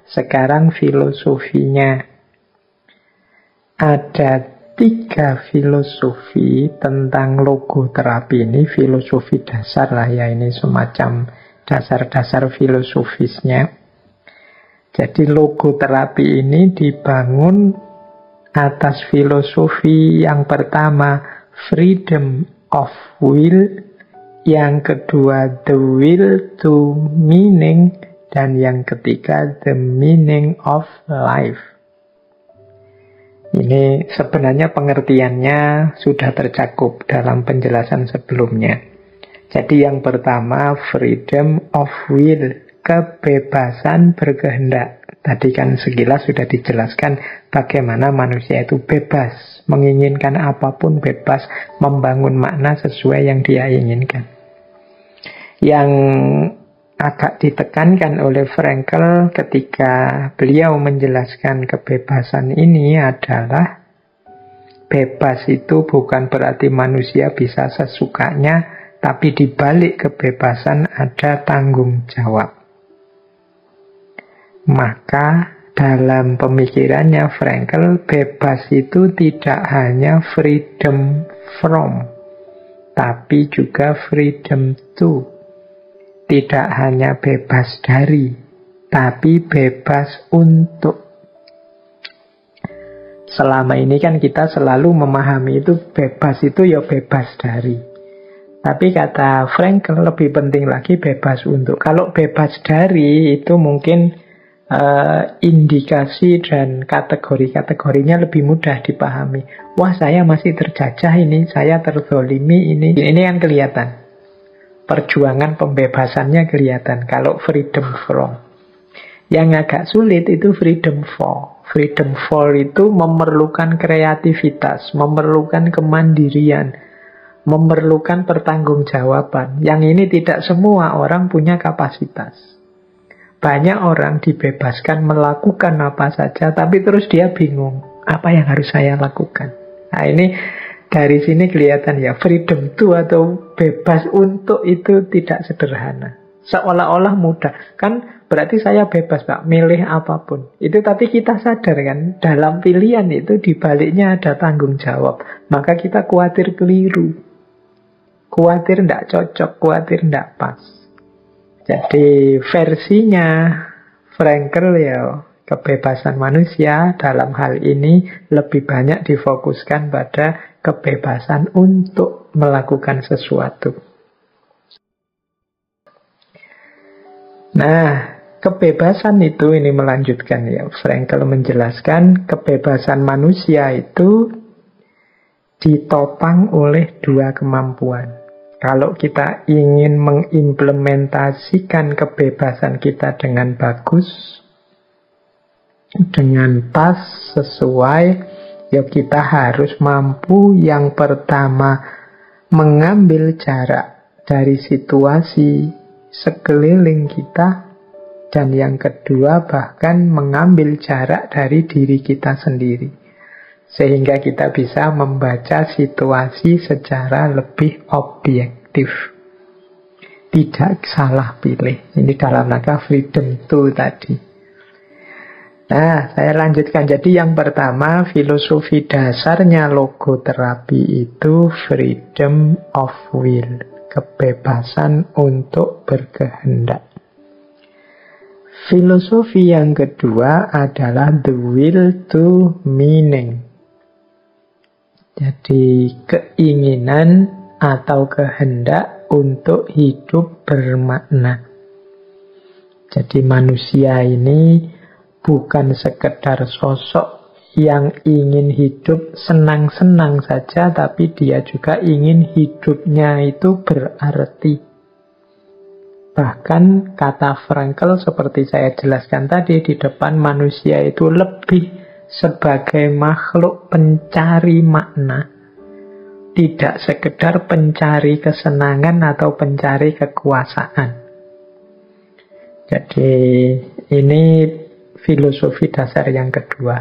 Sekarang filosofinya. Ada 3 filosofi tentang logoterapi ini. Filosofi dasar lah ya, ini semacam dasar-dasar filosofisnya. Jadi logoterapi ini dibangun atas filosofi yang pertama, freedom of will, yang kedua, the will to meaning, dan yang ketiga, the meaning of life. Ini sebenarnya pengertiannya sudah tercakup dalam penjelasan sebelumnya. Jadi yang pertama, freedom of will, kebebasan berkehendak. Tadi kan sekilas sudah dijelaskan bagaimana manusia itu bebas, menginginkan apapun bebas, membangun makna sesuai yang dia inginkan. Yang agak ditekankan oleh Frankl ketika beliau menjelaskan kebebasan ini adalah bebas itu bukan berarti manusia bisa sesukanya, tapi di balik kebebasan ada tanggung jawab. Maka dalam pemikirannya Frankl, bebas itu tidak hanya freedom from, tapi juga freedom to. Tidak hanya bebas dari, tapi bebas untuk. Selama ini kan kita selalu memahami itu bebas itu ya bebas dari. Tapi kata Frankl lebih penting lagi bebas untuk. Kalau bebas dari itu mungkin indikasi dan kategori-kategorinya lebih mudah dipahami. Wah, saya masih terjajah ini, saya terzolimi ini. Ini kan kelihatan. Perjuangan pembebasannya kelihatan. Kalau freedom from. Yang agak sulit itu freedom for. Freedom for itu memerlukan kreativitas, memerlukan kemandirian, memerlukan pertanggungjawaban. Yang ini tidak semua orang punya kapasitas. Banyak orang dibebaskan melakukan apa saja, tapi terus dia bingung, apa yang harus saya lakukan? Nah ini, dari sini kelihatan ya, freedom to atau bebas untuk itu tidak sederhana. Seolah-olah mudah. Kan berarti saya bebas, Pak, milih apapun. Itu tapi kita sadar kan, dalam pilihan itu dibaliknya ada tanggung jawab. Maka kita khawatir keliru. Khawatir tidak cocok, khawatir tidak pas. Jadi versinya Frankl ya, kebebasan manusia dalam hal ini lebih banyak difokuskan pada kebebasan untuk melakukan sesuatu. Nah, kebebasan itu ini melanjutkan ya. Frankl menjelaskan kebebasan manusia itu ditopang oleh 2 kemampuan. Kalau kita ingin mengimplementasikan kebebasan kita dengan bagus, dengan pas, sesuai, ya kita harus mampu yang pertama mengambil jarak dari situasi sekeliling kita, dan yang kedua bahkan mengambil jarak dari diri kita sendiri. Sehingga kita bisa membaca situasi secara lebih objektif. Tidak salah pilih. Ini dalam rangka freedom to tadi. Nah, saya lanjutkan. Jadi yang pertama, filosofi dasarnya logoterapi itu freedom of will. Kebebasan untuk berkehendak. Filosofi yang kedua adalah the will to meaning. Jadi keinginan atau kehendak untuk hidup bermakna. Jadi manusia ini bukan sekedar sosok yang ingin hidup senang-senang saja, tapi dia juga ingin hidupnya itu berarti. Bahkan kata Frankl seperti saya jelaskan tadi di depan, manusia itu lebih sebagai makhluk pencari makna, tidak sekedar pencari kesenangan atau pencari kekuasaan. Jadi ini filosofi dasar yang kedua.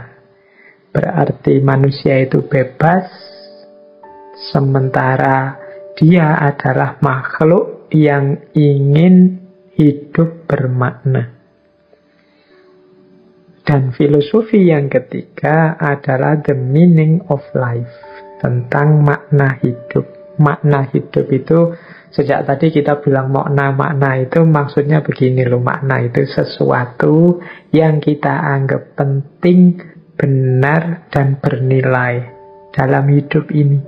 Berarti manusia itu bebas, sementara dia adalah makhluk yang ingin hidup bermakna. Dan filosofi yang ketiga adalah the meaning of life, tentang makna hidup. Makna hidup itu, sejak tadi kita bilang makna itu maksudnya begini loh. Makna itu sesuatu yang kita anggap penting, benar, dan bernilai dalam hidup ini.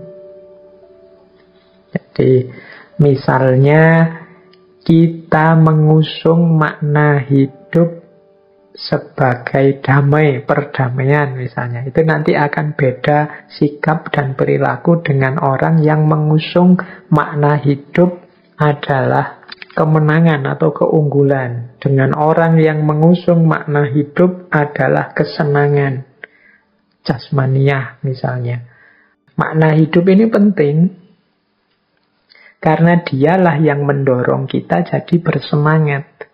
Jadi misalnya kita mengusung makna hidup sebagai damai, perdamaian misalnya, itu nanti akan beda sikap dan perilaku dengan orang yang mengusung makna hidup adalah kemenangan atau keunggulan, dengan orang yang mengusung makna hidup adalah kesenangan, jasmaniah misalnya. Makna hidup ini penting karena dialah yang mendorong kita jadi bersemangat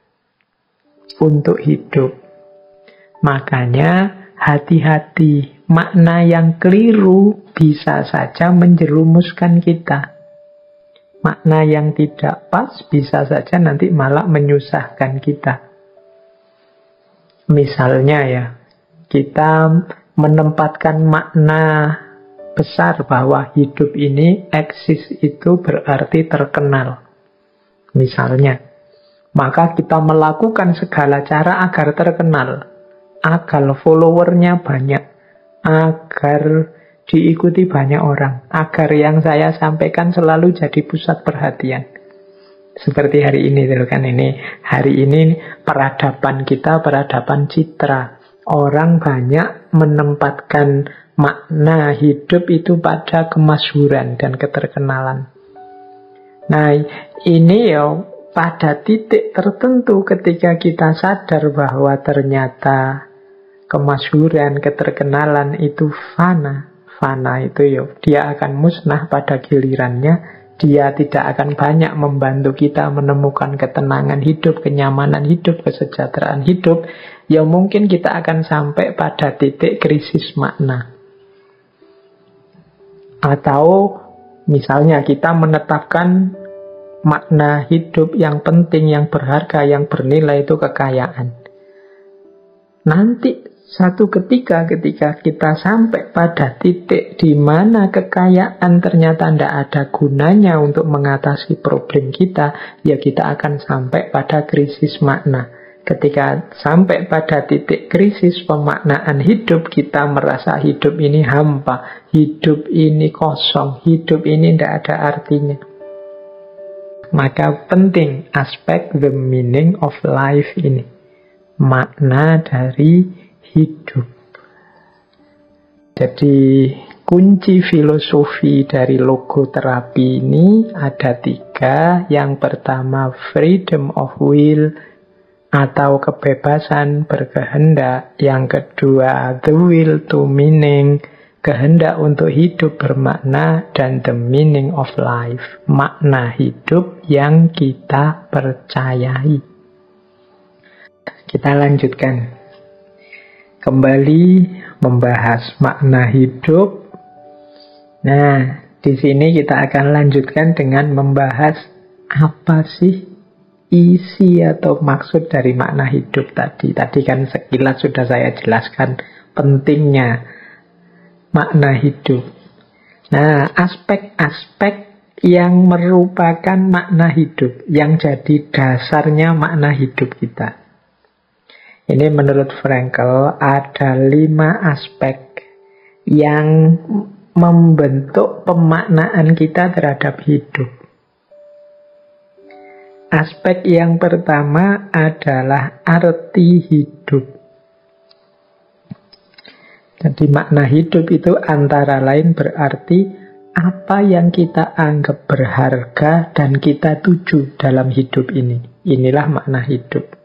untuk hidup. Makanya hati-hati, makna yang keliru bisa saja menjerumuskan kita. Makna yang tidak pas bisa saja nanti malah menyusahkan kita. Misalnya ya, kita menempatkan makna besar bahwa hidup ini eksis itu berarti terkenal. Misalnya, maka kita melakukan segala cara agar terkenal, agar followernya banyak, agar diikuti banyak orang, agar yang saya sampaikan selalu jadi pusat perhatian. Seperti hari ini, kan ini hari ini peradaban kita, peradaban citra. Orang banyak menempatkan makna hidup itu pada kemasyhuran dan keterkenalan. Nah, ini ya pada titik tertentu ketika kita sadar bahwa ternyata kemasyhuran, keterkenalan itu fana. Fana itu ya, dia akan musnah pada gilirannya. Dia tidak akan banyak membantu kita menemukan ketenangan hidup, kenyamanan hidup, kesejahteraan hidup. Ya mungkin kita akan sampai pada titik krisis makna. Atau misalnya kita menetapkan makna hidup yang penting, yang berharga, yang bernilai itu kekayaan. Nanti satu ketika kita sampai pada titik di mana kekayaan ternyata tidak ada gunanya untuk mengatasi problem kita, ya kita akan sampai pada krisis makna. Ketika sampai pada titik krisis pemaknaan hidup, kita merasa hidup ini hampa, hidup ini kosong, hidup ini tidak ada artinya. Maka penting aspek the meaning of life ini. Makna dari hidup. Jadi kunci filosofi dari logoterapi ini ada 3. Yang pertama freedom of will atau kebebasan berkehendak. Yang kedua the will to meaning, kehendak untuk hidup bermakna. Dan the meaning of life, makna hidup yang kita percayai. Kita lanjutkan. Kembali membahas makna hidup. Nah, di sini kita akan lanjutkan dengan membahas apa sih isi atau maksud dari makna hidup tadi. Tadi kan sekilas sudah saya jelaskan pentingnya makna hidup. Nah, aspek-aspek yang merupakan makna hidup, yang jadi dasarnya makna hidup kita. Ini menurut Frankl ada 5 aspek yang membentuk pemaknaan kita terhadap hidup. Aspek yang pertama adalah arti hidup. Jadi makna hidup itu antara lain berarti apa yang kita anggap berharga dan kita tuju dalam hidup ini. Inilah makna hidup.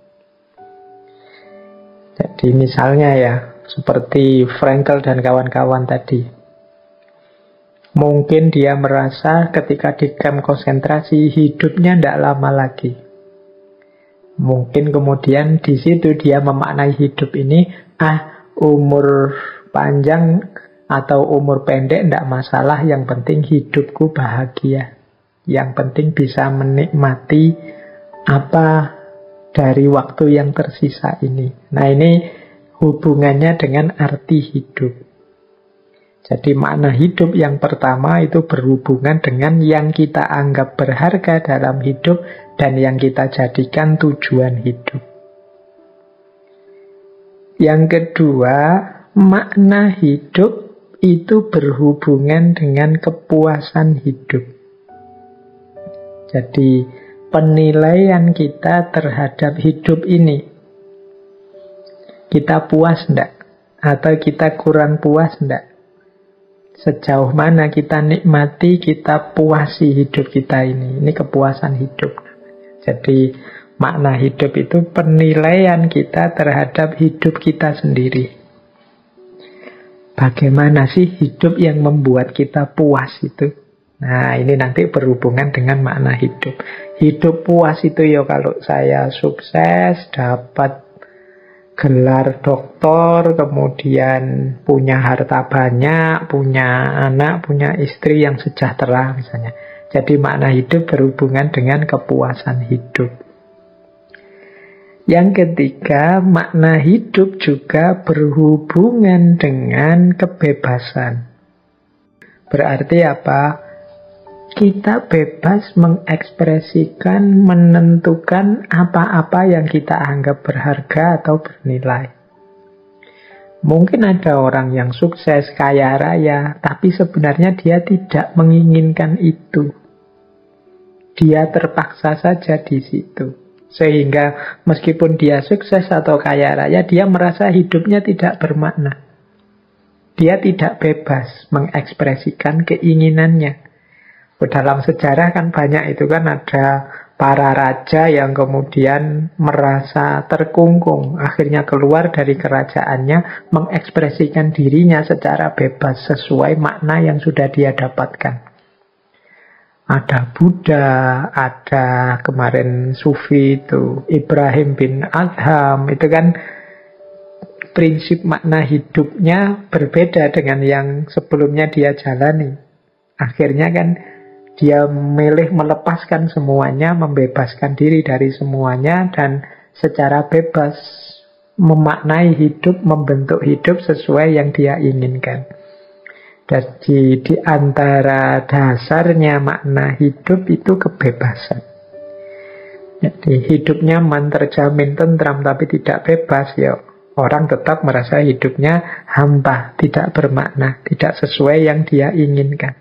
Jadi misalnya ya, seperti Frankl dan kawan-kawan tadi. Mungkin dia merasa ketika di kamp konsentrasi hidupnya tidak lama lagi. Mungkin kemudian di situ dia memaknai hidup ini, umur panjang atau umur pendek tidak masalah, yang penting hidupku bahagia. Yang penting bisa menikmati apa dari waktu yang tersisa ini. Nah ini hubungannya dengan arti hidup. Jadi makna hidup yang pertama itu berhubungan dengan yang kita anggap berharga dalam hidup dan yang kita jadikan tujuan hidup. Yang kedua, makna hidup itu berhubungan dengan kepuasan hidup. Jadi penilaian kita terhadap hidup ini, kita puas enggak? Atau kita kurang puas enggak? Sejauh mana kita nikmati, kita puasi hidup kita ini. Ini kepuasan hidup. Jadi makna hidup itu penilaian kita terhadap hidup kita sendiri. Bagaimana sih hidup yang membuat kita puas itu? Nah, ini nanti berhubungan dengan makna hidup. Hidup puas itu ya kalau saya sukses, dapat gelar doktor, kemudian punya harta banyak, punya anak, punya istri yang sejahtera misalnya. Jadi makna hidup berhubungan dengan kepuasan hidup. Yang ketiga, makna hidup juga berhubungan dengan kebebasan. Berarti apa? Kita bebas mengekspresikan, menentukan apa-apa yang kita anggap berharga atau bernilai. Mungkin ada orang yang sukses, kaya raya, tapi sebenarnya dia tidak menginginkan itu. Dia terpaksa saja di situ. Sehingga meskipun dia sukses atau kaya raya, dia merasa hidupnya tidak bermakna. Dia tidak bebas mengekspresikan keinginannya. Dalam sejarah kan banyak itu kan, ada para raja yang kemudian merasa terkungkung, akhirnya keluar dari kerajaannya, mengekspresikan dirinya secara bebas sesuai makna yang sudah dia dapatkan. Ada Buddha, ada kemarin Sufi itu Ibrahim bin Adham, itu kan prinsip makna hidupnya berbeda dengan yang sebelumnya dia jalani. Akhirnya kan dia memilih melepaskan semuanya, membebaskan diri dari semuanya, dan secara bebas memaknai hidup, membentuk hidup sesuai yang dia inginkan. Jadi di antara dasarnya makna hidup itu kebebasan. Jadi hidup nyaman, terjamin, tentram, tapi tidak bebas, ya orang tetap merasa hidupnya hampa, tidak bermakna, tidak sesuai yang dia inginkan.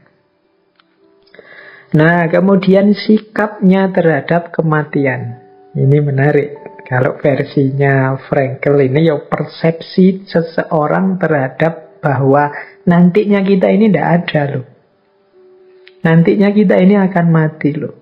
Nah, kemudian sikapnya terhadap kematian. Ini menarik. Kalau versinya Frankl ini ya persepsi seseorang terhadap bahwa nantinya kita ini tidak ada loh. Nantinya kita ini akan mati loh.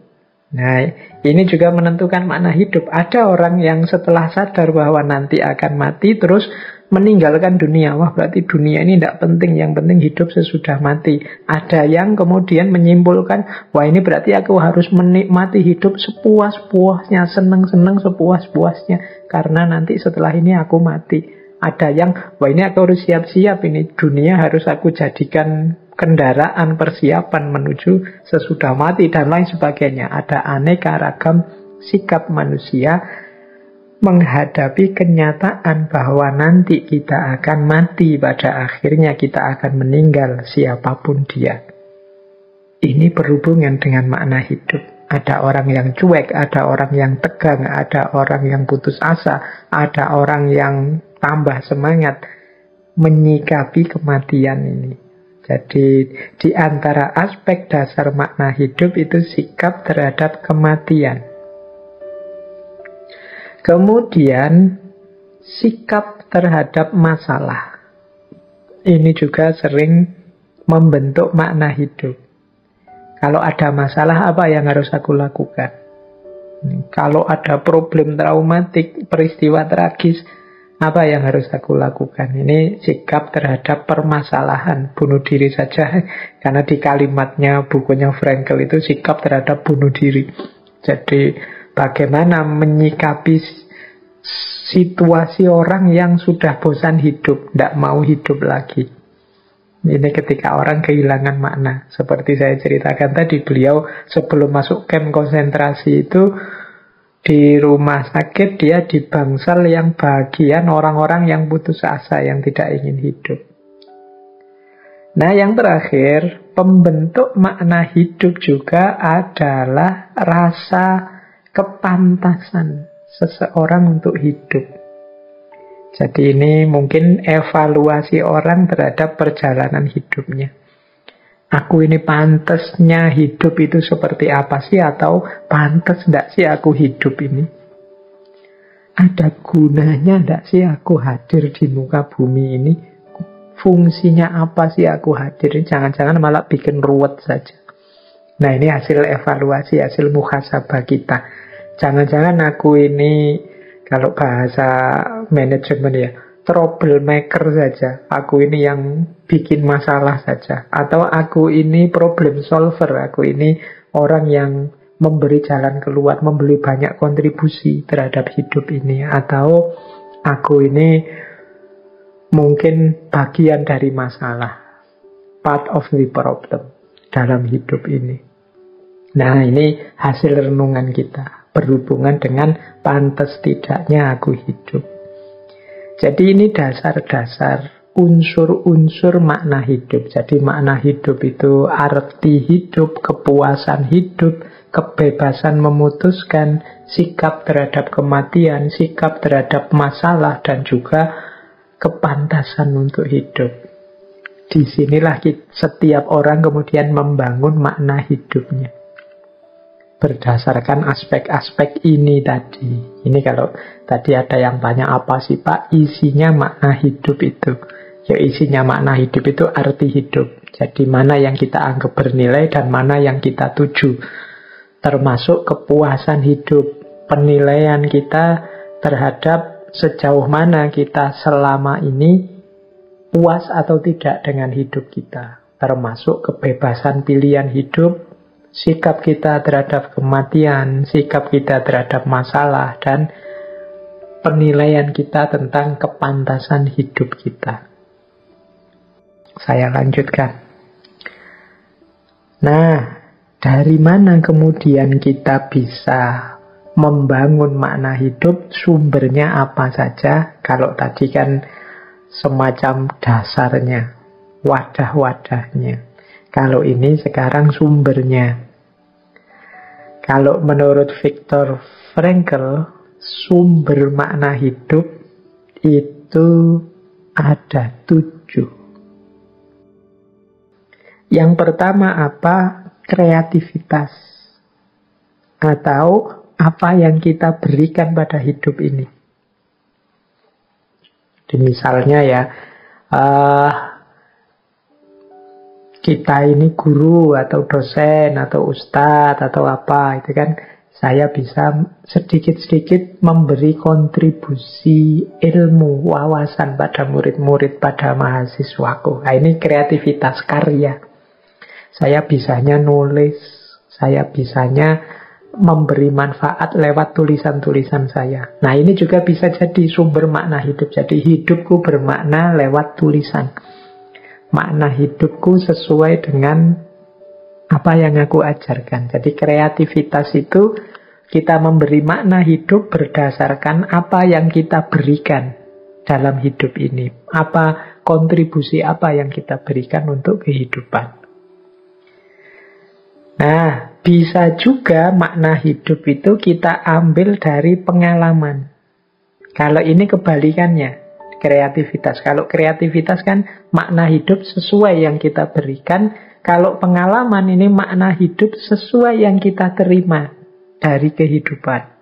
Nah, ini juga menentukan makna hidup. Ada orang yang setelah sadar bahwa nanti akan mati, terus meninggalkan dunia. Wah, berarti dunia ini tidak penting. Yang penting hidup sesudah mati. Ada yang kemudian menyimpulkan, wah ini berarti aku harus menikmati hidup sepuas-puasnya, senang-senang sepuas-puasnya, karena nanti setelah ini aku mati. Ada yang, wah ini aku harus siap-siap, ini dunia harus aku jadikan kendaraan persiapan menuju sesudah mati, dan lain sebagainya. Ada aneka ragam sikap manusia menghadapi kenyataan bahwa nanti kita akan mati, pada akhirnya kita akan meninggal siapapun dia. Ini berhubungan dengan makna hidup. Ada orang yang cuek, ada orang yang tegang, ada orang yang putus asa, ada orang yang tambah semangat menyikapi kematian ini. Jadi di antara aspek dasar makna hidup itu sikap terhadap kematian. Kemudian sikap terhadap masalah. Ini juga sering membentuk makna hidup. Kalau ada masalah, apa yang harus aku lakukan? Kalau ada problem traumatik, peristiwa tragis, apa yang harus aku lakukan? Ini sikap terhadap permasalahan. Bunuh diri saja, karena di kalimatnya bukunya Frankl itu sikap terhadap bunuh diri. Jadi bagaimana menyikapi situasi orang yang sudah bosan hidup, tidak mau hidup lagi. Ini ketika orang kehilangan makna. Seperti saya ceritakan tadi, beliau sebelum masuk kamp konsentrasi itu Di rumah sakit dia di bangsal yang bagian orang-orang yang putus asa, yang tidak ingin hidup. Nah, yang terakhir, pembentuk makna hidup juga adalah rasa kepantasan seseorang untuk hidup. Jadi ini mungkin evaluasi orang terhadap perjalanan hidupnya. Aku ini pantasnya hidup itu seperti apa sih? Atau pantas enggak sih aku hidup ini? Ada gunanya enggak sih aku hadir di muka bumi ini? Fungsinya apa sih aku hadir? Jangan-jangan malah bikin ruwet saja. Nah, ini hasil evaluasi, hasil muhasabah kita. Jangan-jangan aku ini, kalau bahasa manajemen ya, troublemaker saja. Aku ini yang bikin masalah saja. Atau aku ini problem solver. Aku ini orang yang memberi jalan keluar, memberi banyak kontribusi terhadap hidup ini. Atau aku ini mungkin bagian dari masalah, part of the problem dalam hidup ini. Nah, ini hasil renungan kita berhubungan dengan pantas tidaknya aku hidup. Jadi ini dasar-dasar unsur-unsur makna hidup. Jadi makna hidup itu arti hidup, kepuasan hidup, kebebasan memutuskan, sikap terhadap kematian, sikap terhadap masalah, dan juga kepantasan untuk hidup. Disinilah setiap orang kemudian membangun makna hidupnya berdasarkan aspek-aspek ini tadi. Ini kalau tadi ada yang tanya apa sih Pak isinya makna hidup itu? Ya, isinya makna hidup itu arti hidup. Jadi mana yang kita anggap bernilai dan mana yang kita tuju. Termasuk kepuasan hidup, penilaian kita terhadap sejauh mana kita selama ini puas atau tidak dengan hidup kita. Termasuk kebebasan pilihan hidup, sikap kita terhadap kematian, sikap kita terhadap masalah, dan penilaian kita tentang kepantasan hidup kita. Saya lanjutkan. Nah, dari mana kemudian kita bisa membangun makna hidup? Sumbernya apa saja? Kalau tadi kan semacam dasarnya, wadah-wadahnya. Kalau ini sekarang sumbernya. Kalau menurut Viktor Frankl, sumber makna hidup itu ada 7. Yang pertama apa? Kreativitas. Atau apa yang kita berikan pada hidup ini. Jadi misalnya ya, kita ini guru atau dosen atau ustadz atau apa, itu kan saya bisa sedikit-sedikit memberi kontribusi ilmu, wawasan pada murid-murid, pada mahasiswaku. Nah, ini kreativitas karya. Saya bisanya nulis, saya bisanya memberi manfaat lewat tulisan-tulisan saya. Nah, ini juga bisa jadi sumber makna hidup. Jadi hidupku bermakna lewat tulisan. Makna hidupku sesuai dengan apa yang aku ajarkan. Jadi kreativitas itu kita memberi makna hidup berdasarkan apa yang kita berikan dalam hidup ini. Apa kontribusi apa yang kita berikan untuk kehidupan. Nah, bisa juga makna hidup itu kita ambil dari pengalaman. Kalau ini kebalikannya. Kreativitas. Kalau kreativitas kan makna hidup sesuai yang kita berikan. Kalau pengalaman ini makna hidup sesuai yang kita terima dari kehidupan.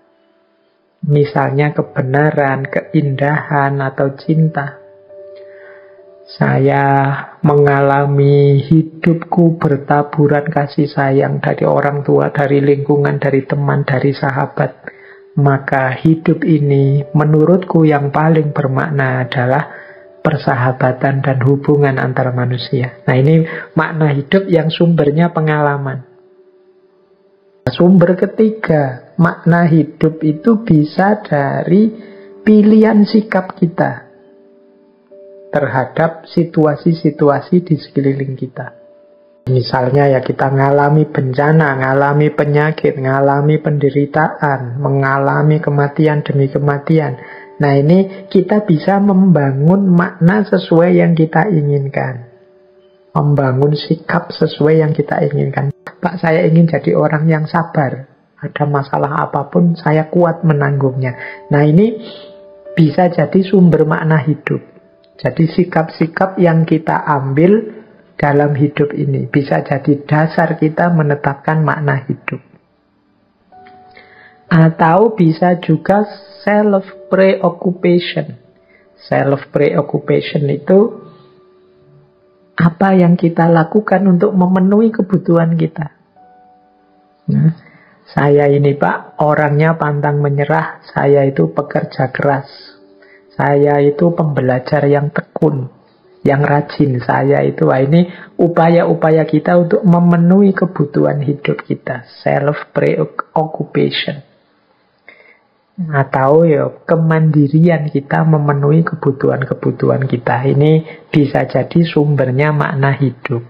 Misalnya kebenaran, keindahan, atau cinta. Saya mengalami hidupku bertaburan kasih sayang dari orang tua, dari lingkungan, dari teman, dari sahabat. Maka hidup ini menurutku yang paling bermakna adalah persahabatan dan hubungan antar manusia. Nah, ini makna hidup yang sumbernya pengalaman. Sumber ketiga, makna hidup itu bisa dari pilihan sikap kita terhadap situasi-situasi di sekeliling kita. Misalnya ya kita ngalami bencana, ngalami penyakit, ngalami penderitaan, mengalami kematian demi kematian. Nah ini kita bisa membangun makna sesuai yang kita inginkan. Membangun sikap sesuai yang kita inginkan. Pak, saya ingin jadi orang yang sabar. Ada masalah apapun, saya kuat menanggungnya. Nah ini bisa jadi sumber makna hidup. Jadi sikap-sikap yang kita ambil dalam hidup ini bisa jadi dasar kita menetapkan makna hidup. Atau bisa juga self-preoccupation. Self-preoccupation itu apa yang kita lakukan untuk memenuhi kebutuhan kita. Nah, saya ini Pak, orangnya pantang menyerah. Saya itu pekerja keras. Saya itu pembelajar yang tekun, yang rajin. Saya itu, ini upaya-upaya kita untuk memenuhi kebutuhan hidup kita. Self-preoccupation. Atau ya kemandirian kita memenuhi kebutuhan-kebutuhan kita. Ini bisa jadi sumbernya makna hidup.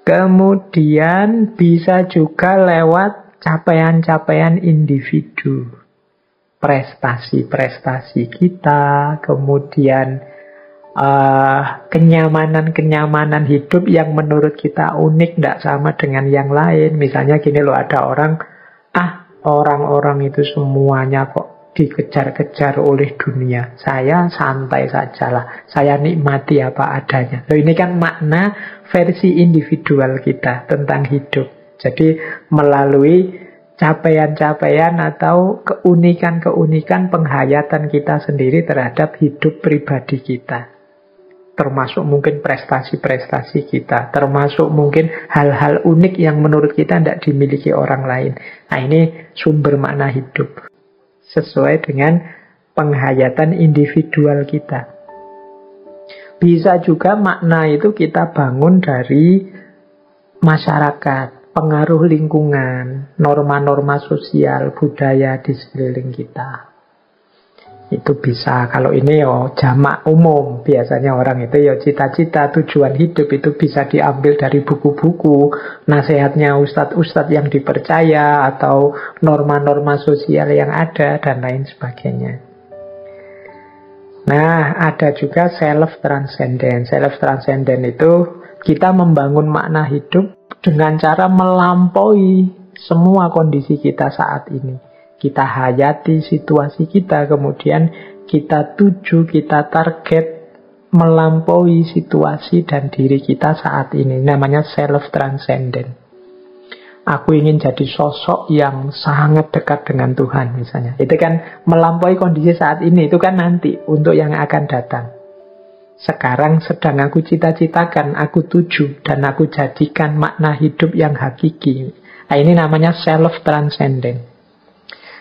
Kemudian bisa juga lewat capaian-capaian individu. Prestasi-prestasi kita, kemudian kenyamanan-kenyamanan hidup yang menurut kita unik, tidak sama dengan yang lain. Misalnya gini loh, ada orang-orang itu semuanya kok dikejar-kejar oleh dunia. Saya santai sajalah, saya nikmati apa adanya. Loh, ini kan makna versi individual kita tentang hidup. Jadi melalui capaian-capaian atau keunikan-keunikan penghayatan kita sendiri terhadap hidup pribadi kita. Termasuk mungkin prestasi-prestasi kita, termasuk mungkin hal-hal unik yang menurut kita tidak dimiliki orang lain. Nah ini sumber makna hidup, sesuai dengan penghayatan individual kita. Bisa juga makna itu kita bangun dari masyarakat, pengaruh lingkungan, norma-norma sosial, budaya di sekeliling kita. Itu bisa, kalau ini jamak umum. Biasanya orang itu cita-cita, tujuan hidup itu bisa diambil dari buku-buku, nasihatnya ustadz-ustadz yang dipercaya, atau norma-norma sosial yang ada, dan lain sebagainya. Nah, ada juga self-transcendent. Self-transcendent itu kita membangun makna hidup dengan cara melampaui semua kondisi kita saat ini. Kita hayati situasi kita, kemudian kita tuju, kita target melampaui situasi dan diri kita saat ini. Namanya self-transcendent. Aku ingin jadi sosok yang sangat dekat dengan Tuhan misalnya. Itu kan melampaui kondisi saat ini, itu kan nanti untuk yang akan datang. Sekarang sedang aku cita-citakan, aku tuju, dan aku jadikan makna hidup yang hakiki. Nah, ini namanya self-transcendent.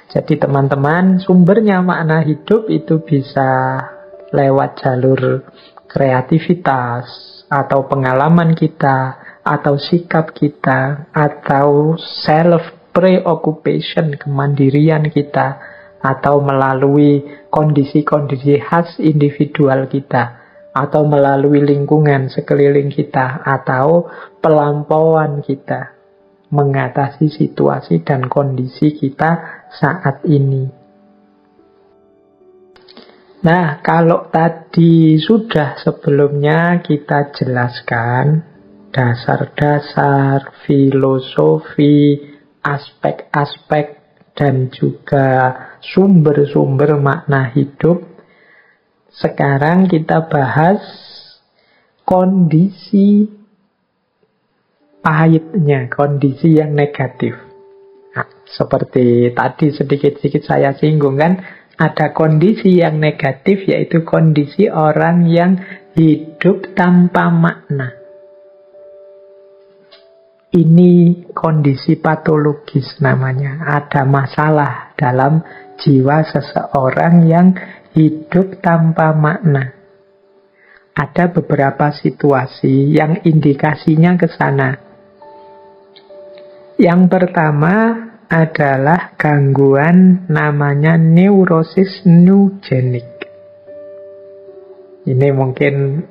Jadi teman-teman, sumbernya makna hidup itu bisa lewat jalur kreativitas, atau pengalaman kita, atau sikap kita, atau self-preoccupation, kemandirian kita, atau melalui kondisi-kondisi khas individual kita, atau melalui lingkungan sekeliling kita, atau pelampauan kita mengatasi situasi dan kondisi kita saat ini. Nah, kalau tadi sudah sebelumnya kita jelaskan dasar-dasar, filosofi, aspek-aspek, dan juga sumber-sumber makna hidup, sekarang kita bahas kondisi pahitnya, kondisi yang negatif. Nah, seperti tadi sedikit-sedikit saya singgung kan, ada kondisi yang negatif, yaitu kondisi orang yang hidup tanpa makna. Ini kondisi patologis namanya. Ada masalah dalam jiwa seseorang yang hidup tanpa makna. Ada beberapa situasi yang indikasinya ke sana. Yang pertama adalah gangguan namanya neurosis nugenik. Ini mungkin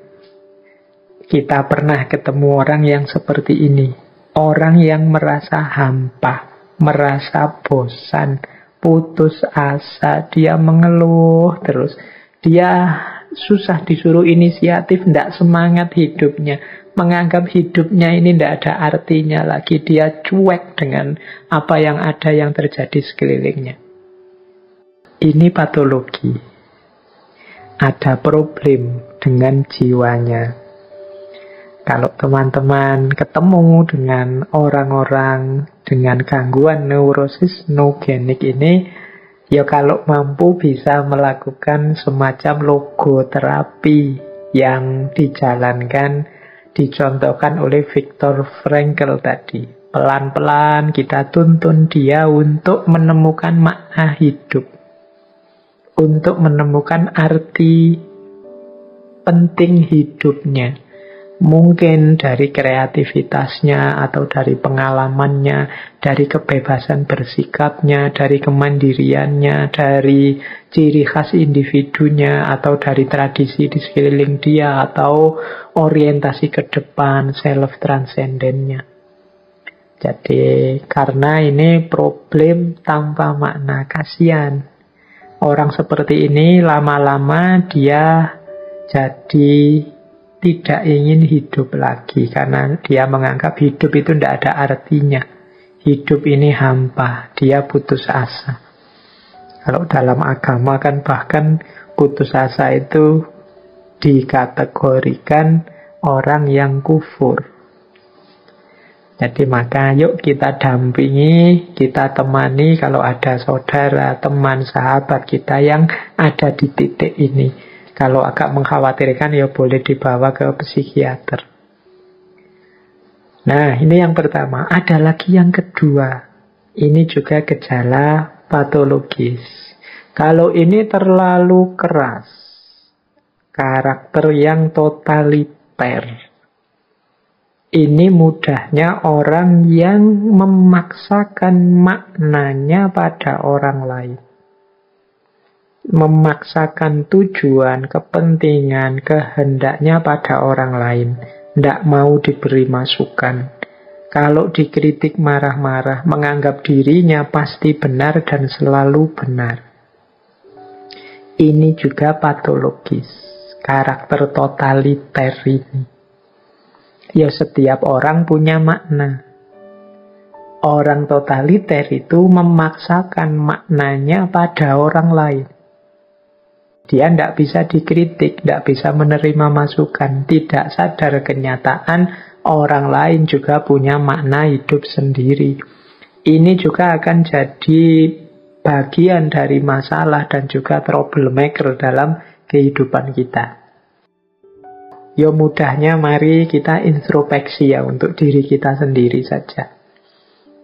Kita pernah ketemu orang yang seperti ini. Orang yang merasa hampa, merasa bosan, putus asa, dia mengeluh terus. Dia susah disuruh inisiatif, tidak semangat hidupnya. Menganggap hidupnya ini tidak ada artinya lagi. Dia cuek dengan apa yang ada yang terjadi sekelilingnya. Ini patologi. Ada problem dengan jiwanya. Kalau teman-teman ketemu dengan orang-orang dengan gangguan neurosis nogenik ini, ya kalau mampu bisa melakukan semacam logoterapi yang dijalankan, dicontohkan oleh Viktor Frankl tadi. Pelan-pelan kita tuntun dia untuk menemukan makna hidup, untuk menemukan arti penting hidupnya. Mungkin dari kreativitasnya atau dari pengalamannya, dari kebebasan bersikapnya, dari kemandiriannya, dari ciri khas individunya, atau dari tradisi di sekeliling dia, atau orientasi ke depan, self-transcendennya. Jadi karena ini problem tanpa makna, kasihan. Orang seperti ini lama-lama dia jadi tidak ingin hidup lagi karena dia menganggap hidup itu tidak ada artinya. Hidup ini hampa, dia putus asa. Kalau dalam agama kan bahkan putus asa itu dikategorikan orang yang kufur. Jadi maka yuk kita dampingi, kita temani kalau ada saudara, teman, sahabat kita yang ada di titik ini. Kalau agak mengkhawatirkan ya boleh dibawa ke psikiater. Nah, ini yang pertama. Ada lagi yang kedua. Ini juga gejala patologis. Kalau ini terlalu keras, karakter yang totaliter, ini mudahnya orang yang memaksakan maknanya pada orang lain. Memaksakan tujuan, kepentingan, kehendaknya pada orang lain. Tidak mau diberi masukan. Kalau dikritik marah-marah, menganggap dirinya pasti benar dan selalu benar. Ini juga patologis. Karakter totaliter ini. Ya setiap orang punya makna. Orang totaliter itu memaksakan maknanya pada orang lain. Dia tidak bisa dikritik, tidak bisa menerima masukan, tidak sadar kenyataan orang lain juga punya makna hidup sendiri. Ini juga akan jadi bagian dari masalah dan juga troublemaker dalam kehidupan kita. Ya mudahnya mari kita introspeksi ya untuk diri kita sendiri saja.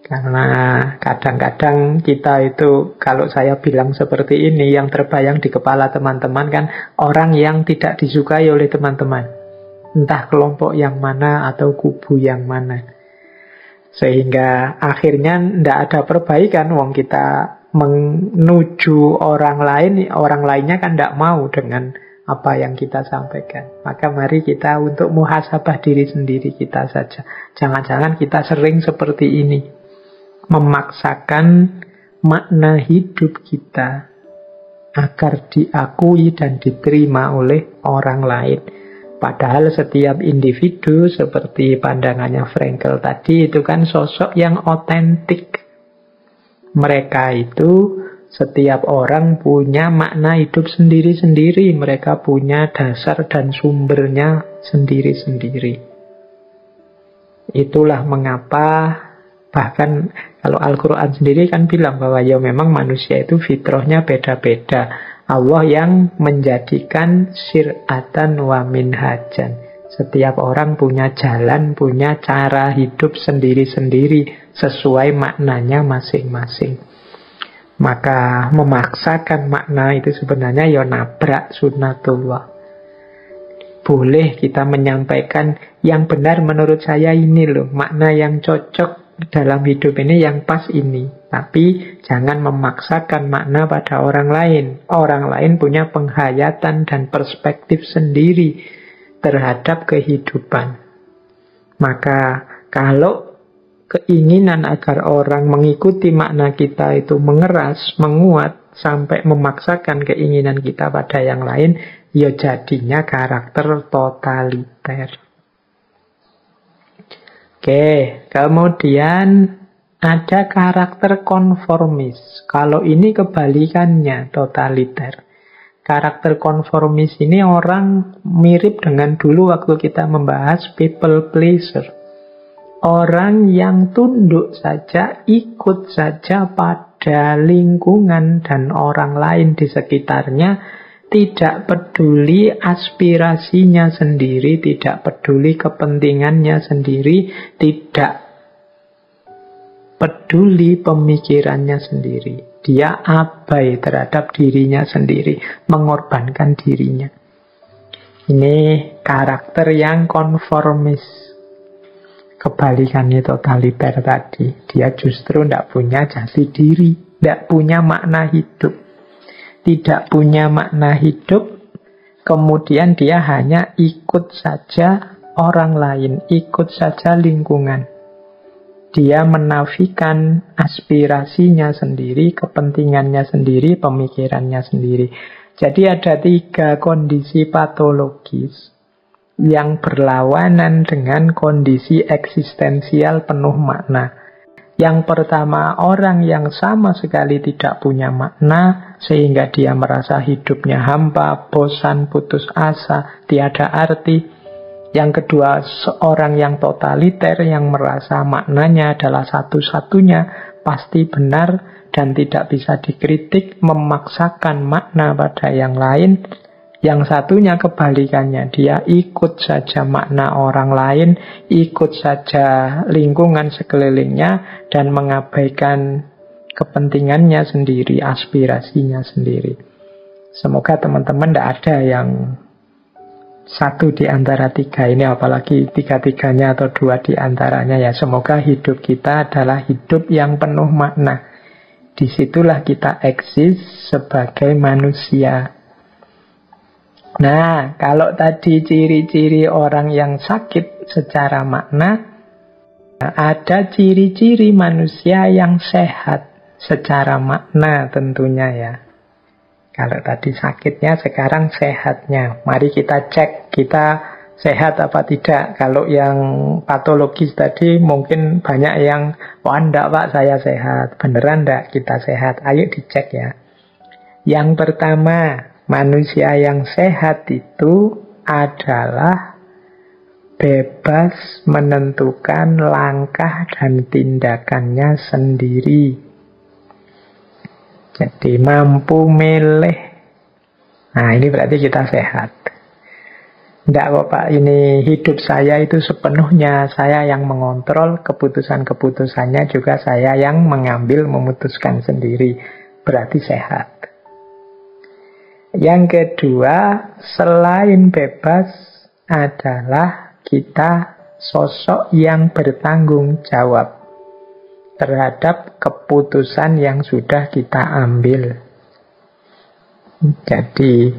Karena kadang-kadang kita itu, kalau saya bilang seperti ini, yang terbayang di kepala teman-teman kan orang yang tidak disukai oleh teman-teman. Entah kelompok yang mana atau kubu yang mana. Sehingga akhirnya tidak ada perbaikan. Wong kita menuju orang lainnya kan tidak mau dengan apa yang kita sampaikan. Maka mari kita untuk muhasabah diri sendiri kita saja. Jangan-jangan kita sering seperti ini. Memaksakan makna hidup kita agar diakui dan diterima oleh orang lain. Padahal setiap individu seperti pandangannya Frankl tadi itu kan sosok yang otentik. Mereka itu setiap orang punya makna hidup sendiri-sendiri. Mereka punya dasar dan sumbernya sendiri-sendiri. Itulah mengapa bahkan kalau Al-Quran sendiri kan bilang bahwa ya memang manusia itu fitrahnya beda-beda. Allah yang menjadikan syir'atan wa minhajan. Setiap orang punya jalan, punya cara hidup sendiri-sendiri sesuai maknanya masing-masing. Maka memaksakan makna itu sebenarnya ya nabrak sunnatullah. Boleh kita menyampaikan yang benar menurut saya ini loh, makna yang cocok dalam hidup ini yang pas ini. Tapi jangan memaksakan makna pada orang lain. Orang lain punya penghayatan dan perspektif sendiri. terhadap kehidupan. Maka kalau keinginan agar orang mengikuti makna kita itu mengeras, menguat, sampai memaksakan keinginan kita pada yang lain, ya jadinya karakter totaliter. Oke, kemudian ada karakter konformis. Kalau ini kebalikannya totaliter. Karakter konformis ini orang mirip dengan dulu waktu kita membahas people pleaser. Orang yang tunduk saja, ikut saja pada lingkungan dan orang lain di sekitarnya, tidak peduli aspirasinya sendiri, tidak peduli kepentingannya sendiri, tidak peduli pemikirannya sendiri. Dia abai terhadap dirinya sendiri, mengorbankan dirinya. Ini karakter yang konformis. Kebalikannya totaliter tadi. Dia justru tidak punya jati diri, tidak punya makna hidup. Tidak punya makna hidup, kemudian dia hanya ikut saja orang lain, ikut saja lingkungan. Dia menafikan aspirasinya sendiri, kepentingannya sendiri, pemikirannya sendiri. Jadi ada 3 kondisi patologis yang berlawanan dengan kondisi eksistensial penuh makna. Yang pertama, orang yang sama sekali tidak punya makna, sehingga dia merasa hidupnya hampa, bosan, putus asa, tiada arti. Yang kedua, seorang yang totaliter yang merasa maknanya adalah satu-satunya, pasti benar dan tidak bisa dikritik, memaksakan makna pada yang lain. Yang satunya kebalikannya, dia ikut saja makna orang lain, ikut saja lingkungan sekelilingnya, dan mengabaikan kepentingannya sendiri, aspirasinya sendiri. Semoga teman-teman tidak ada yang satu di antara 3 ini, apalagi 3-3-nya atau 2 di antaranya ya. Semoga hidup kita adalah hidup yang penuh makna. Disitulah kita eksis sebagai manusia. Nah, kalau tadi ciri-ciri orang yang sakit secara makna, ada ciri-ciri manusia yang sehat secara makna tentunya ya. Kalau tadi sakitnya, sekarang sehatnya. Mari kita cek kita sehat apa tidak. Kalau yang patologis tadi mungkin banyak yang, wah enggak Pak, saya sehat. Beneran enggak kita sehat? Ayo dicek ya. Yang pertama, manusia yang sehat itu adalah bebas menentukan langkah dan tindakannya sendiri. Jadi mampu milih. Nah, ini berarti kita sehat. Tidak kok Pak, ini hidup saya itu sepenuhnya saya yang mengontrol, keputusan-keputusannya juga saya yang mengambil, memutuskan sendiri. Berarti sehat. Yang kedua, selain bebas adalah kita sosok yang bertanggung jawab terhadap keputusan yang sudah kita ambil. Jadi,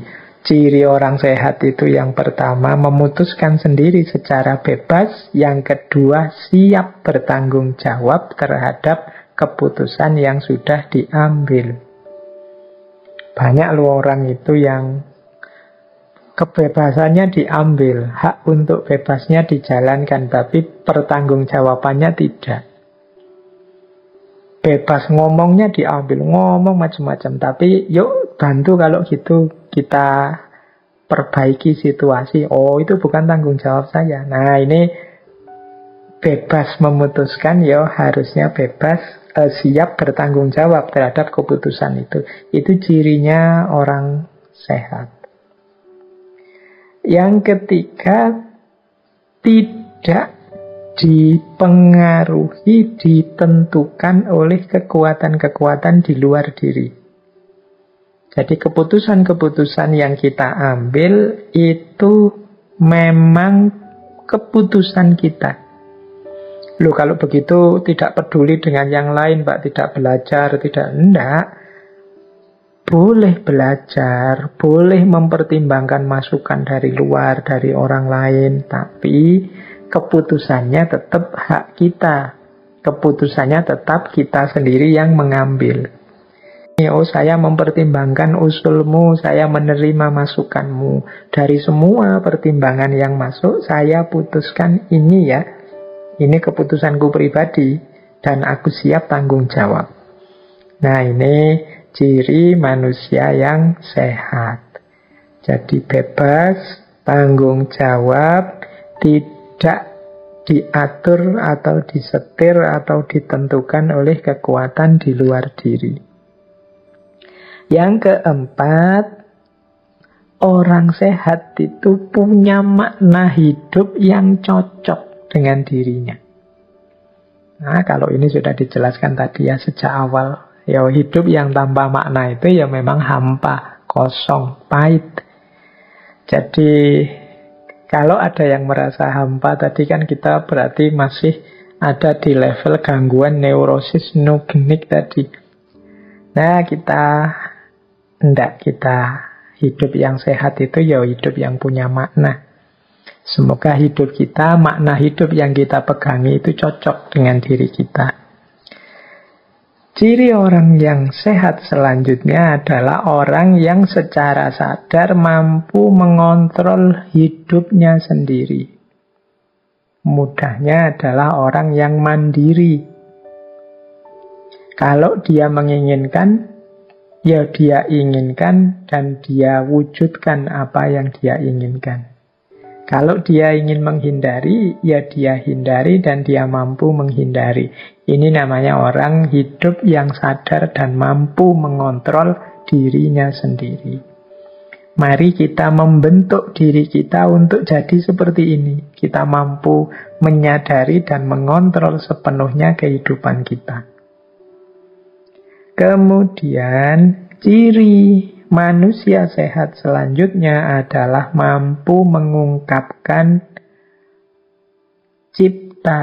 ciri orang sehat itu yang pertama, memutuskan sendiri secara bebas. Yang kedua, siap bertanggung jawab terhadap keputusan yang sudah diambil. Banyak loh orang itu yang kebebasannya diambil, hak untuk bebasnya dijalankan, tapi pertanggungjawabannya tidak. Bebas ngomongnya diambil, ngomong macam-macam, tapi yuk bantu kalau gitu kita perbaiki situasi. Oh, itu bukan tanggung jawab saya. Nah, ini bebas memutuskan, ya harusnya bebas, siap bertanggung jawab terhadap keputusan itu. Itu cirinya orang sehat. Yang ketiga, tidak dipengaruhi, ditentukan oleh kekuatan-kekuatan di luar diri. Jadi keputusan-keputusan yang kita ambil itu memang keputusan kita. Loh, kalau begitu tidak peduli dengan yang lain, Pak, tidak belajar, tidak, enggak. boleh belajar, boleh mempertimbangkan masukan dari luar, dari orang lain, tapi keputusannya tetap hak kita. Keputusannya tetap kita sendiri yang mengambil. Oh, saya mempertimbangkan usulmu, saya menerima masukanmu. Dari semua pertimbangan yang masuk, saya putuskan ini ya. Ini keputusanku pribadi, dan aku siap tanggung jawab. Nah, ini ciri manusia yang sehat. Jadi bebas, tanggung jawab, tidak diatur atau disetir atau ditentukan oleh kekuatan di luar diri. Yang keempat, orang sehat itu punya makna hidup yang cocok dengan dirinya. Nah, kalau ini sudah dijelaskan tadi ya sejak awal. Ya, hidup yang tanpa makna itu ya memang hampa, kosong, pahit. Jadi kalau ada yang merasa hampa tadi kan kita berarti masih ada di level gangguan neurosis nogenik tadi. Nah, kita hidup yang sehat itu ya hidup yang punya makna. Semoga hidup kita, makna hidup yang kita pegangi itu cocok dengan diri kita. Ciri orang yang sehat selanjutnya adalah orang yang secara sadar mampu mengontrol hidupnya sendiri. Mudahnya adalah orang yang mandiri. Kalau dia menginginkan, ya dia inginkan dan dia wujudkan apa yang dia inginkan. Kalau dia ingin menghindari, ya dia hindari dan dia mampu menghindari. Ini namanya orang hidup yang sadar dan mampu mengontrol dirinya sendiri. Mari kita membentuk diri kita untuk jadi seperti ini. Kita mampu menyadari dan mengontrol sepenuhnya kehidupan kita. Kemudian, ciri manusia sehat selanjutnya adalah mampu mengungkapkan cipta,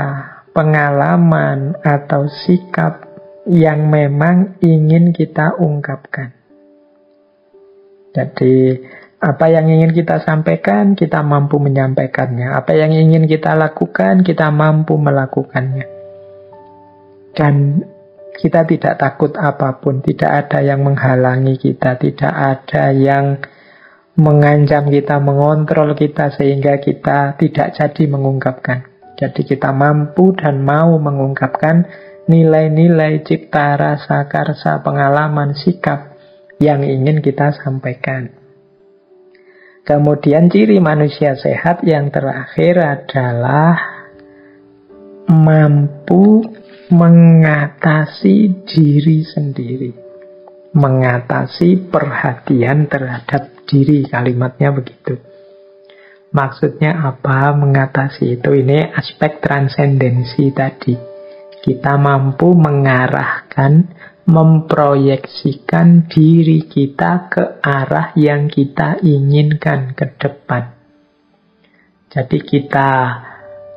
pengalaman, atau sikap yang memang ingin kita ungkapkan. Jadi, apa yang ingin kita sampaikan, kita mampu menyampaikannya. Apa yang ingin kita lakukan, kita mampu melakukannya. Dan kita tidak takut apapun, tidak ada yang menghalangi kita, tidak ada yang mengancam kita, mengontrol kita sehingga kita tidak jadi mengungkapkan. Jadi kita mampu dan mau mengungkapkan nilai-nilai cipta, rasa, karsa, pengalaman, sikap yang ingin kita sampaikan. Kemudian ciri manusia sehat yang terakhir adalah mampu mengatasi diri sendiri. Mengatasi perhatian terhadap diri, kalimatnya begitu. Maksudnya apa mengatasi itu? Ini aspek transendensi tadi. Kita mampu mengarahkan, memproyeksikan diri kita ke arah yang kita inginkan ke depan. Jadi kita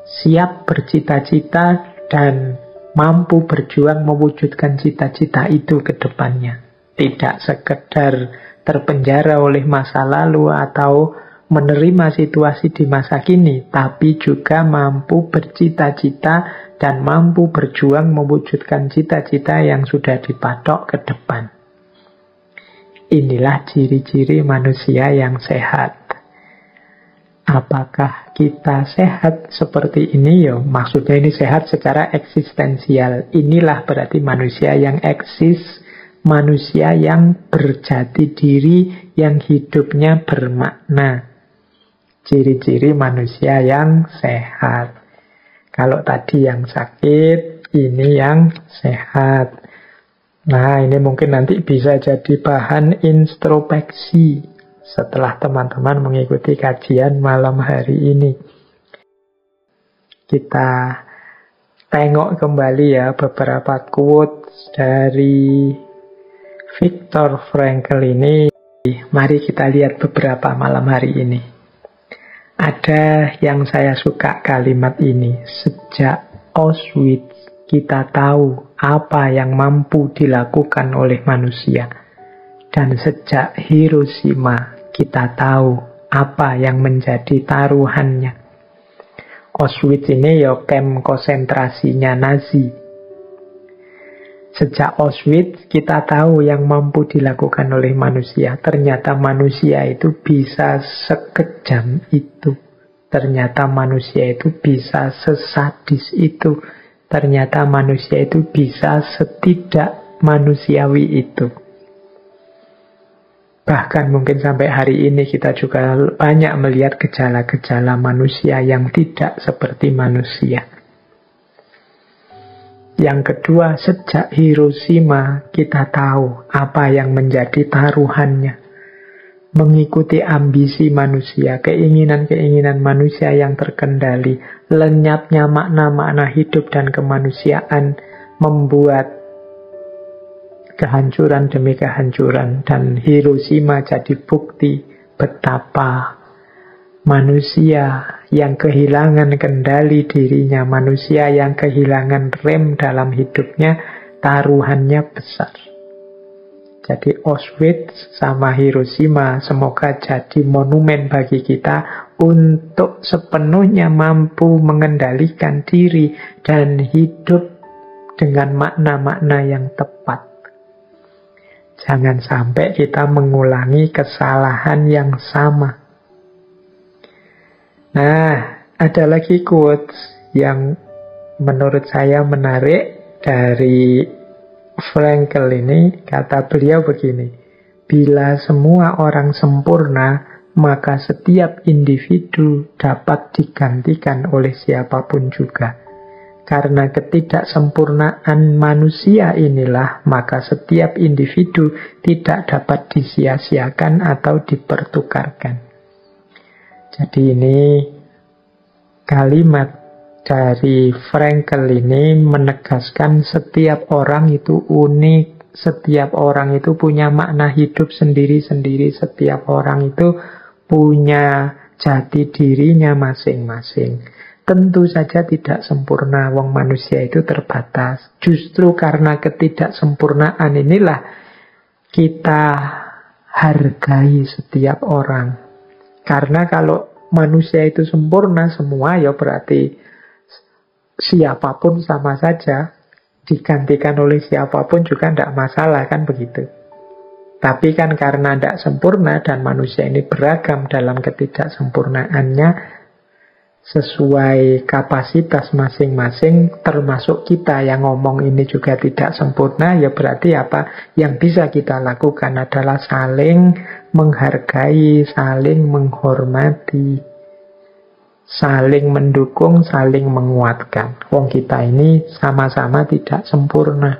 siap bercita-cita dan mampu berjuang mewujudkan cita-cita itu ke depannya. Tidak sekedar terpenjara oleh masa lalu atau menerima situasi di masa kini, tapi juga mampu bercita-cita dan mampu berjuang mewujudkan cita-cita yang sudah dipatok ke depan. Inilah ciri-ciri manusia yang sehat. Apakah kita sehat seperti ini? Ya, maksudnya ini sehat secara eksistensial. Inilah berarti manusia yang eksis, manusia yang berjati diri, yang hidupnya bermakna. Ciri-ciri manusia yang sehat. Kalau tadi yang sakit, ini yang sehat. Nah, ini mungkin nanti bisa jadi bahan introspeksi setelah teman-teman mengikuti kajian malam hari ini. Kita tengok kembali ya beberapa quotes dari Viktor Frankl ini. Mari kita lihat beberapa malam hari ini. Ada yang saya suka kalimat ini. Sejak Auschwitz kita tahu apa yang mampu dilakukan oleh manusia. Dan sejak Hiroshima kita tahu apa yang menjadi taruhannya. Auschwitz ini ya kamp konsentrasinya Nazi. Sejak Auschwitz kita tahu yang mampu dilakukan oleh manusia. Ternyata manusia itu bisa sekejam itu. Ternyata manusia itu bisa sesadis itu. Ternyata manusia itu bisa setidak manusiawi itu. Bahkan mungkin sampai hari ini kita juga banyak melihat gejala-gejala manusia yang tidak seperti manusia. Yang kedua, sejak Hiroshima kita tahu apa yang menjadi taruhannya. Mengikuti ambisi manusia, keinginan-keinginan manusia yang terkendali, lenyapnya makna-makna hidup dan kemanusiaan membuat kehancuran demi kehancuran. Dan Hiroshima jadi bukti betapa manusia yang kehilangan kendali dirinya, manusia yang kehilangan rem dalam hidupnya, taruhannya besar. Jadi Auschwitz sama Hiroshima semoga jadi monumen bagi kita untuk sepenuhnya mampu mengendalikan diri dan hidup dengan makna-makna yang tepat. Jangan sampai kita mengulangi kesalahan yang sama. Nah, ada lagi quotes yang menurut saya menarik dari Frankl ini. Kata beliau begini, bila semua orang sempurna, maka setiap individu dapat digantikan oleh siapapun juga. Karena ketidaksempurnaan manusia inilah, maka setiap individu tidak dapat disia-siakan atau dipertukarkan. Jadi ini kalimat dari Frankl ini menegaskan setiap orang itu unik, setiap orang itu punya makna hidup sendiri-sendiri, setiap orang itu punya jati dirinya masing-masing. Tentu saja tidak sempurna, wong manusia itu terbatas. Justru karena ketidaksempurnaan inilah kita hargai setiap orang. Karena kalau manusia itu sempurna semua, ya berarti siapapun sama saja, digantikan oleh siapapun juga tidak masalah, kan begitu. Tapi kan karena tidak sempurna dan manusia ini beragam dalam ketidaksempurnaannya, sesuai kapasitas masing-masing, termasuk kita yang ngomong ini juga tidak sempurna, ya berarti apa yang bisa kita lakukan adalah saling menghargai, saling menghormati, saling mendukung, saling menguatkan. Wong kita ini sama-sama tidak sempurna.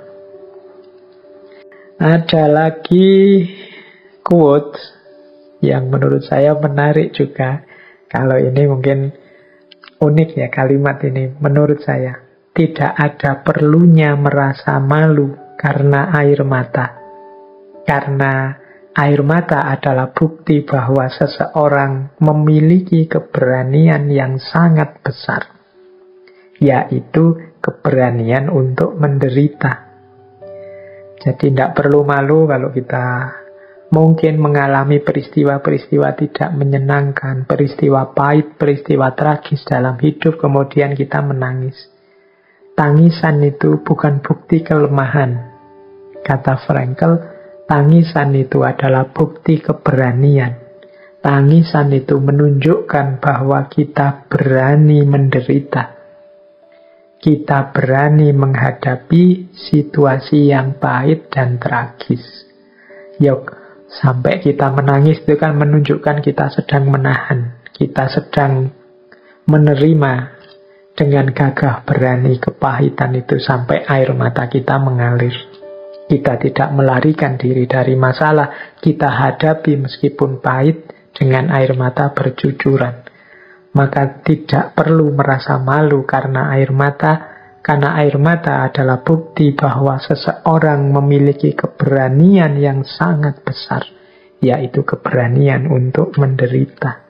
Ada lagi quote yang menurut saya menarik juga. Kalau ini mungkin unik ya kalimat ini menurut saya. Tidak ada perlunya merasa malu karena air mata. Karena air mata adalah bukti bahwa seseorang memiliki keberanian yang sangat besar. Yaitu keberanian untuk menderita. Jadi tidak perlu malu kalau kita mungkin mengalami peristiwa-peristiwa tidak menyenangkan, peristiwa pahit, peristiwa tragis dalam hidup, kemudian kita menangis. Tangisan itu bukan bukti kelemahan. Kata Frankl, tangisan itu adalah bukti keberanian. Tangisan itu menunjukkan bahwa kita berani menderita. Kita berani menghadapi situasi yang pahit dan tragis. Yuk, sampai kita menangis itu kan menunjukkan kita sedang menahan. Kita sedang menerima dengan gagah berani kepahitan itu sampai air mata kita mengalir. Kita tidak melarikan diri dari masalah. Kita hadapi meskipun pahit dengan air mata bercucuran. Maka tidak perlu merasa malu karena air mata adalah bukti bahwa seseorang memiliki keberanian yang sangat besar, yaitu keberanian untuk menderita.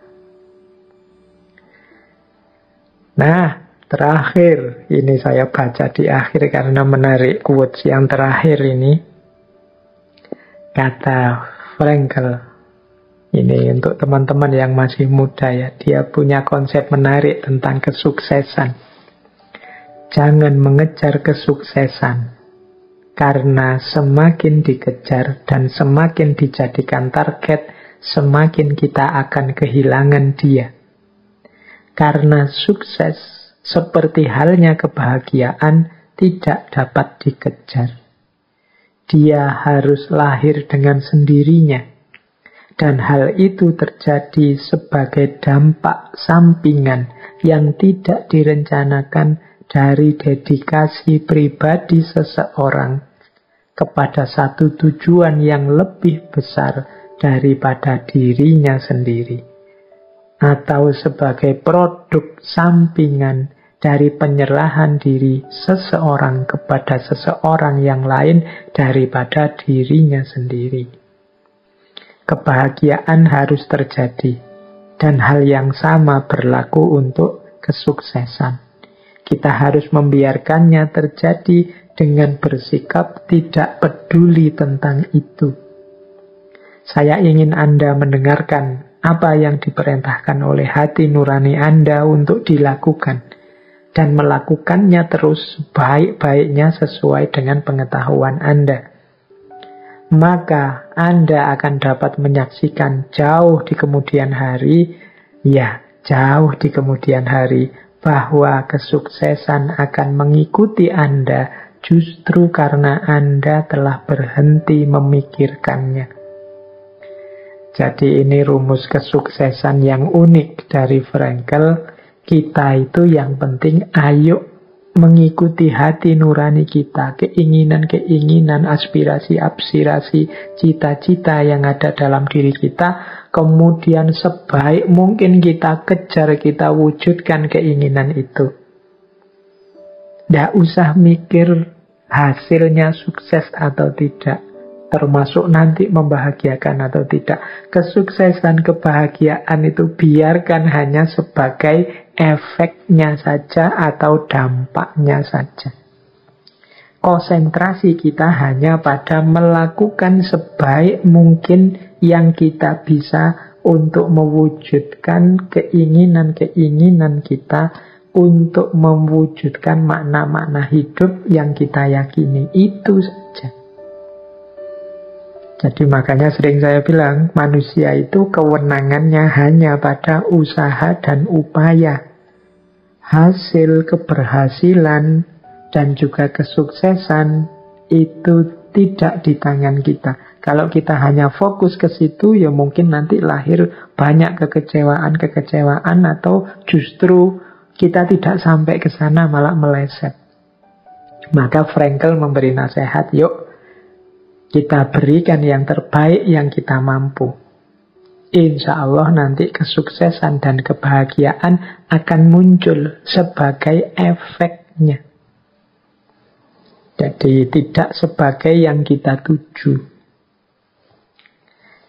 Nah, terakhir, ini saya baca di akhir karena menarik quotes yang terakhir ini. Kata Frankl, ini untuk teman-teman yang masih muda ya, dia punya konsep menarik tentang kesuksesan. Jangan mengejar kesuksesan, karena semakin dikejar dan semakin dijadikan target, semakin kita akan kehilangan dia. Karena sukses, seperti halnya kebahagiaan, tidak dapat dikejar. Dia harus lahir dengan sendirinya. Dan hal itu terjadi sebagai dampak sampingan yang tidak direncanakan dari dedikasi pribadi seseorang kepada satu tujuan yang lebih besar daripada dirinya sendiri. Atau sebagai produk sampingan dari penyerahan diri seseorang kepada seseorang yang lain daripada dirinya sendiri. Kebahagiaan harus terjadi, dan hal yang sama berlaku untuk kesuksesan. Kita harus membiarkannya terjadi dengan bersikap tidak peduli tentang itu. Saya ingin Anda mendengarkan apa yang diperintahkan oleh hati nurani Anda untuk dilakukan, dan melakukannya terus baik-baiknya sesuai dengan pengetahuan Anda. Maka Anda akan dapat menyaksikan jauh di kemudian hari, ya jauh di kemudian hari, bahwa kesuksesan akan mengikuti Anda justru karena Anda telah berhenti memikirkannya. Jadi ini rumus kesuksesan yang unik dari Frankl. Kita itu yang penting ayo mengikuti hati nurani kita, keinginan-keinginan, aspirasi-aspirasi, cita-cita yang ada dalam diri kita, kemudian sebaik mungkin kita kejar, kita wujudkan keinginan itu. Tidak usah mikir hasilnya sukses atau tidak, termasuk nanti membahagiakan atau tidak. Kesuksesan, kebahagiaan itu biarkan hanya sebagai efeknya saja atau dampaknya saja. Konsentrasi kita hanya pada melakukan sebaik mungkin yang kita bisa untuk mewujudkan keinginan-keinginan kita, untuk mewujudkan makna-makna hidup yang kita yakini. Itu saja. Jadi makanya sering saya bilang, manusia itu kewenangannya hanya pada usaha dan upaya. Hasil, keberhasilan, dan juga kesuksesan itu tidak di tangan kita. Kalau kita hanya fokus ke situ, ya mungkin nanti lahir banyak kekecewaan-kekecewaan, atau justru kita tidak sampai ke sana, malah meleset. Maka Frankl memberi nasihat, yuk kita berikan yang terbaik yang kita mampu. Insya Allah nanti kesuksesan dan kebahagiaan akan muncul sebagai efeknya. Jadi tidak sebagai yang kita tuju.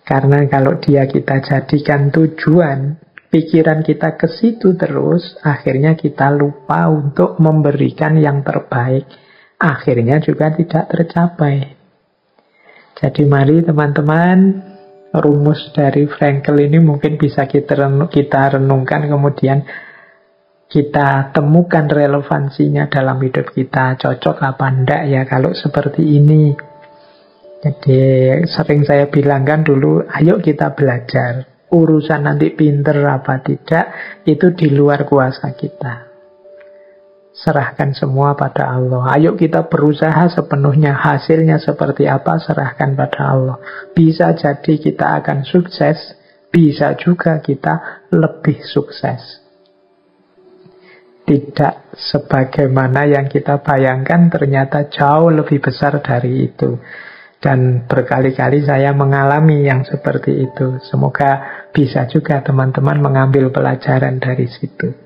Karena kalau dia kita jadikan tujuan, pikiran kita ke situ terus, akhirnya kita lupa untuk memberikan yang terbaik. Akhirnya juga tidak tercapai. Jadi mari teman-teman, rumus dari Frankl ini mungkin bisa kita renungkan, kemudian kita temukan relevansinya dalam hidup kita. Cocok apa enggak ya kalau seperti ini. Jadi sering saya bilangkan dulu, ayo kita belajar. Urusan nanti pinter apa tidak, itu di luar kuasa kita. Serahkan semua pada Allah. Ayo kita berusaha sepenuhnya, hasilnya seperti apa, serahkan pada Allah. Bisa jadi kita akan sukses, bisa juga kita lebih sukses. Tidak sebagaimana yang kita bayangkan, ternyata jauh lebih besar dari itu. Dan berkali-kali saya mengalami yang seperti itu. Semoga bisa juga teman-teman mengambil pelajaran dari situ.